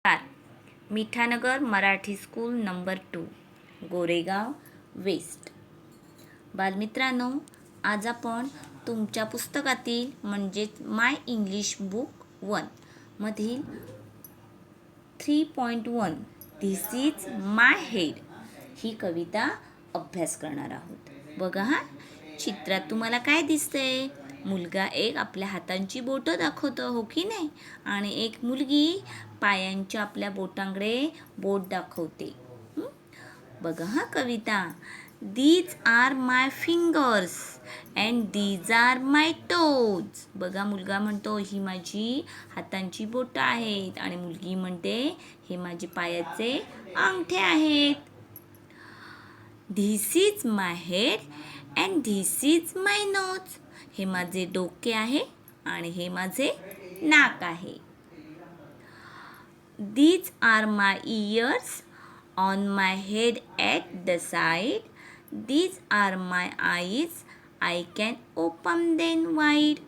Mithanagar Marathi school number 2 Goregaon west. बालमित्रांनो, आज आपण तुमच्या पुस्तकातील म्हणजेच माय इंग्लिश बुक 1 मधील 3.1 धिस इज माय हेड ही कविता अभ्यास करणार आहोत. बघा हा चित्रात तुम्हाला काय दिसतंय? मुलगा एक आपल्या हातांची बोटं दाखवतो, हो की नाही? आणि एक मुलगी पायांच्या आपल्या बोटांकडे बोट दाखवते. बघा हा कविता. These are my fingers and these are my toes. बघा मुलगा म्हणतो ही माझी हातांची बोटं आहेत आणि मुलगी म्हणते हे माझे पायाचे अंगठे आहेत. This is my head and this is my knows. हे माझे डोके आहे आणि हे माझे नाक आहे. These are my ears on my head at the side. These are my eyes. I can open them wide.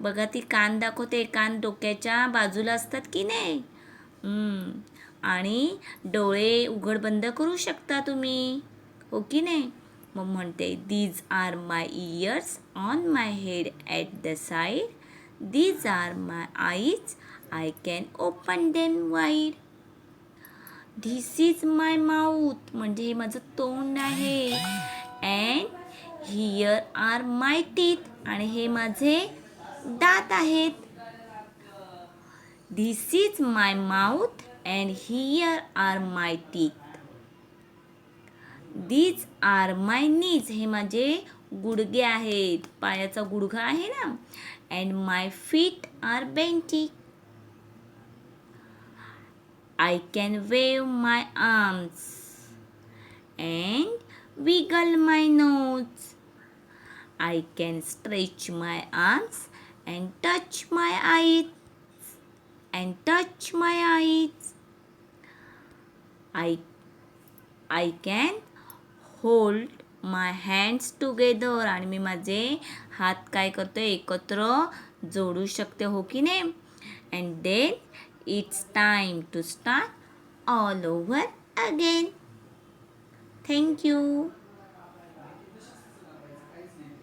बघा ती कान दाखवते. कान डोक्याच्या बाजूला असतात की नाही? आणि डोळे उघड बंद करू शकता तुम्ही, हो की नाही? मग म्हणते These are my ears on my head at the side. These are my eyes. I can open them wide. This is my mouth. म्हणजे हे माझं तोंड आहे. And here are my teeth. आणि हे माझे दात आहेत. This is my mouth and here are my teeth. These are my knees. हे माझे गुडघे आहेत. पायाचा गुडघा आहे ना. And my feet are bendy. I can wave my arms and wiggle my nose. I can stretch my arms and touch my eyes. I can hold my hands together. आणि मी माझे हात काय करतो एकत्र जोडू शकते, हो की नाही? And then it's time to start all over again. Thank you.